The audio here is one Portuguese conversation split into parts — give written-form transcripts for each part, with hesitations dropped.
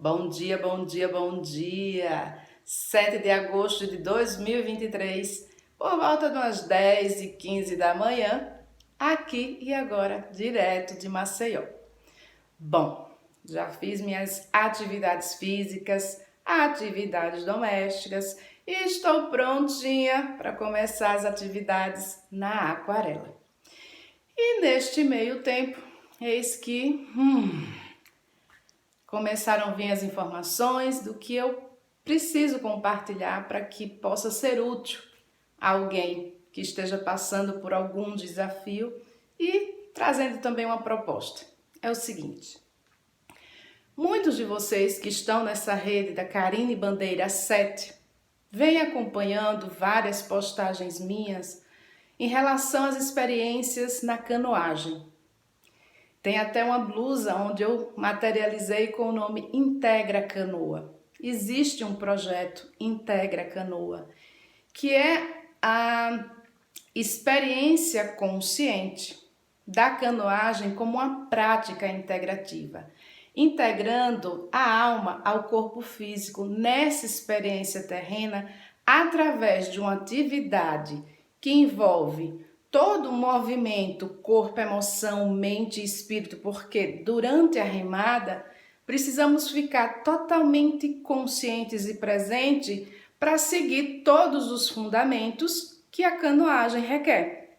Bom dia, bom dia, bom dia! 7 de agosto de 2023, por volta de umas 10h15 da manhã, aqui e agora, direto de Maceió. Bom, já fiz minhas atividades físicas, atividades domésticas e estou prontinha para começar as atividades na aquarela. E neste meio tempo, eis que começaram a vir as informações do que eu preciso compartilhar para que possa ser útil a alguém que esteja passando por algum desafio e trazendo também uma proposta. É o seguinte: muitos de vocês que estão nessa rede da Karine Bandeira 7 vêm acompanhando várias postagens minhas em relação às experiências na canoagem. Tem até uma blusa onde eu materializei com o nome Integra Canoa. Existe um projeto Integra Canoa, que é a experiência consciente da canoagem como uma prática integrativa, integrando a alma ao corpo físico nessa experiência terrena através de uma atividade que envolve todo o movimento, corpo, emoção, mente e espírito, porque durante a remada precisamos ficar totalmente conscientes e presentes para seguir todos os fundamentos que a canoagem requer.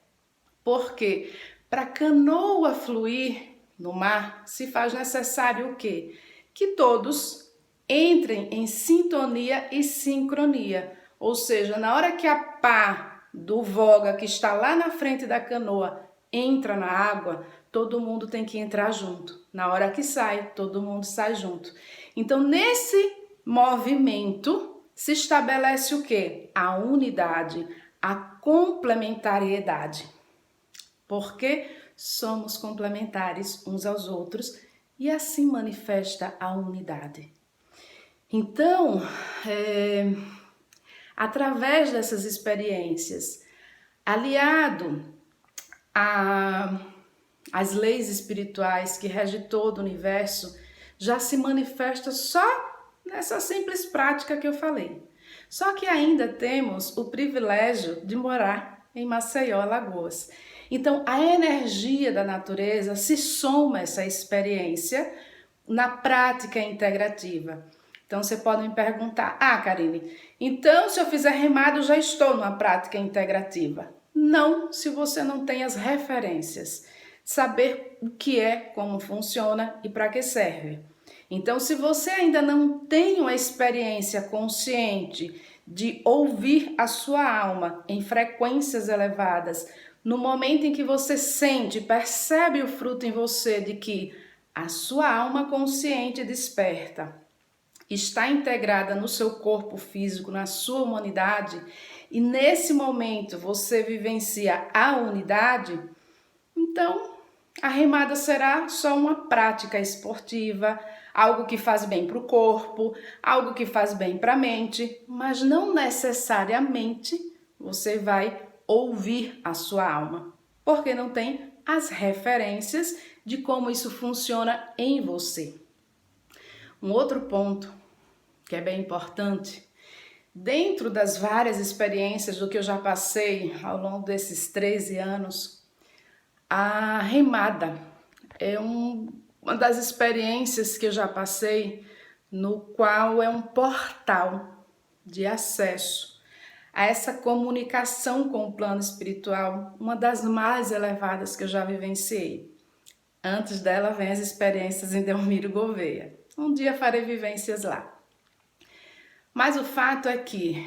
Porque para a canoa fluir no mar se faz necessário o quê? Que todos entrem em sintonia e sincronia, ou seja, na hora que a pá do voga que está lá na frente da canoa entra na água, todo mundo tem que entrar junto. Na hora que sai, todo mundo sai junto. Então, nesse movimento se estabelece o quê? A unidade, a complementariedade. Porque somos complementares uns aos outros e assim manifesta a unidade. Então, através dessas experiências, aliado às leis espirituais que regem todo o universo, já se manifesta só nessa simples prática que eu falei. Só que ainda temos o privilégio de morar em Maceió, Alagoas. Então, a energia da natureza se soma a essa experiência na prática integrativa. Então, você pode me perguntar: Karine, então se eu fizer remado, já estou numa prática integrativa? Não, se você não tem as referências, saber o que é, como funciona e para que serve. Então, se você ainda não tem uma experiência consciente de ouvir a sua alma em frequências elevadas, no momento em que você sente, percebe o fruto em você de que a sua alma consciente desperta, está integrada no seu corpo físico, na sua humanidade, e nesse momento você vivencia a unidade, então a remada será só uma prática esportiva, algo que faz bem para o corpo, algo que faz bem para a mente, mas não necessariamente você vai ouvir a sua alma, porque não tem as referências de como isso funciona em você. Um outro ponto que é bem importante, dentro das várias experiências do que eu já passei ao longo desses 13 anos, a remada é uma das experiências que eu já passei, no qual é um portal de acesso a essa comunicação com o plano espiritual, uma das mais elevadas que eu já vivenciei. Antes dela vem as experiências em Delmiro Gouveia. Um dia farei vivências lá. Mas o fato é que,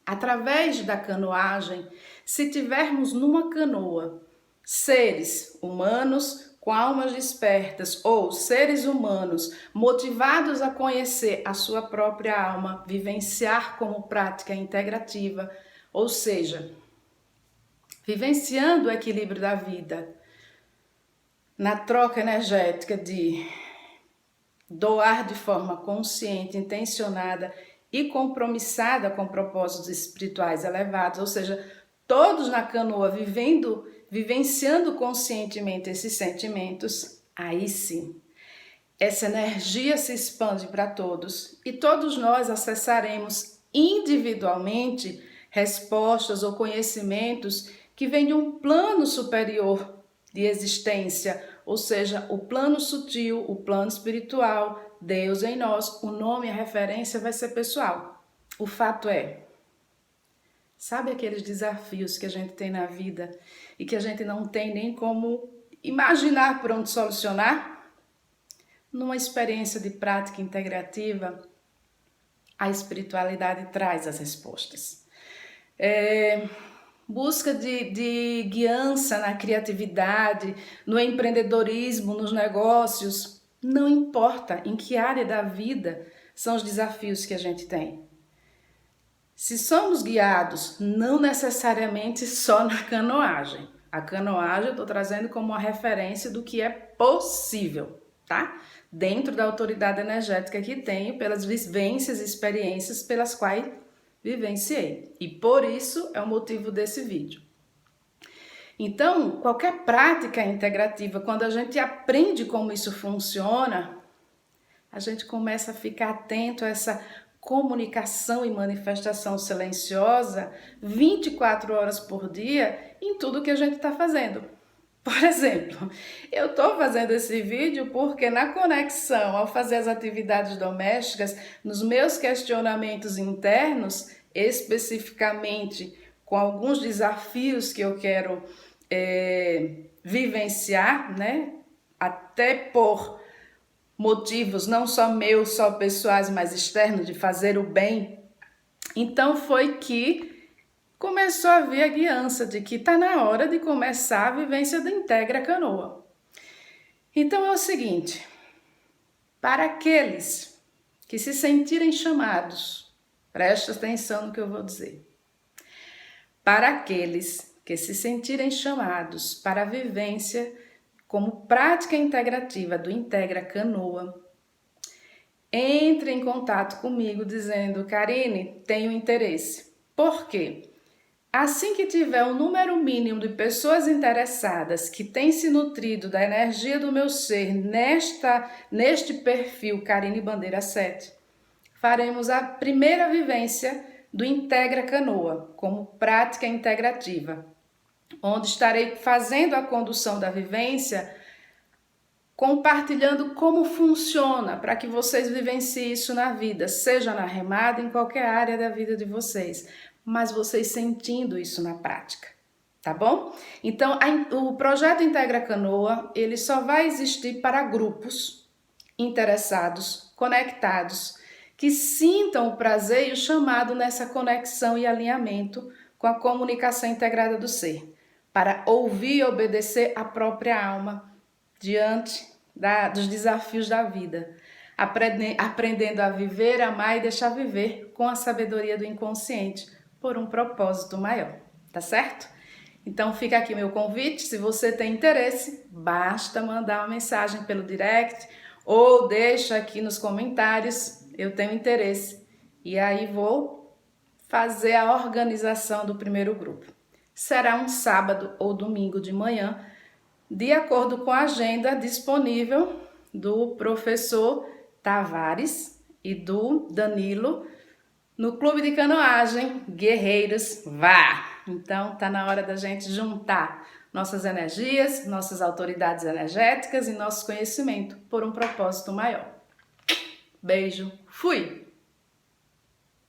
através da canoagem, se tivermos numa canoa seres humanos com almas despertas ou seres humanos motivados a conhecer a sua própria alma, vivenciar como prática integrativa, ou seja, vivenciando o equilíbrio da vida, na troca energética de doar de forma consciente, intencionada e compromissada com propósitos espirituais elevados, ou seja, todos na canoa vivenciando conscientemente esses sentimentos, aí sim, essa energia se expande para todos e todos nós acessaremos individualmente respostas ou conhecimentos que vêm de um plano superior de existência, ou seja, o plano sutil, o plano espiritual, Deus em nós. O nome e a referência vai ser pessoal. O fato é, sabe aqueles desafios que a gente tem na vida e que a gente não tem nem como imaginar por onde solucionar? Numa experiência de prática integrativa, a espiritualidade traz as respostas. Busca de guiança na criatividade, no empreendedorismo, nos negócios, não importa em que área da vida são os desafios que a gente tem. Se somos guiados, não necessariamente só na canoagem. A canoagem eu estou trazendo como uma referência do que é possível, tá? Dentro da autoridade energética que tenho, pelas vivências e experiências pelas quais vivenciei. E por isso é o motivo desse vídeo. Então, qualquer prática integrativa, quando a gente aprende como isso funciona, a gente começa a ficar atento a essa comunicação e manifestação silenciosa 24 horas por dia em tudo que a gente está fazendo. Por exemplo, eu estou fazendo esse vídeo porque na conexão, ao fazer as atividades domésticas, nos meus questionamentos internos, especificamente com alguns desafios que eu quero vivenciar, né? Até por motivos não só meus, só pessoais, mas externos, de fazer o bem. Então foi que começou a vir a guiança de que está na hora de começar a vivência do Integra Canoa. Então é o seguinte, para aqueles que se sentirem chamados, preste atenção no que eu vou dizer, para aqueles que se sentirem chamados para a vivência como prática integrativa do Integra Canoa, entre em contato comigo dizendo: Karine, tenho interesse. Por quê? Assim que tiver um número mínimo de pessoas interessadas que têm se nutrido da energia do meu ser neste perfil Karine Bandeira 7, faremos a primeira vivência do Integra Canoa como prática integrativa, onde estarei fazendo a condução da vivência, compartilhando como funciona para que vocês vivenciem isso na vida, seja na remada, em qualquer área da vida de vocês, mas vocês sentindo isso na prática, tá bom? Então, o projeto Integra Canoa, ele só vai existir para grupos interessados, conectados, que sintam o prazer e o chamado nessa conexão e alinhamento com a comunicação integrada do ser, para ouvir e obedecer a própria alma diante dos desafios da vida, aprendendo a viver, amar e deixar viver com a sabedoria do inconsciente por um propósito maior, tá certo? Então fica aqui meu convite, se você tem interesse, basta mandar uma mensagem pelo direct ou deixa aqui nos comentários, eu tenho interesse, e aí vou fazer a organização do primeiro grupo. Será um sábado ou domingo de manhã, de acordo com a agenda disponível do professor Tavares e do Danilo no Clube de Canoagem Guerreiros Vá. Então tá na hora da gente juntar nossas energias, nossas autoridades energéticas e nosso conhecimento por um propósito maior. Beijo, fui!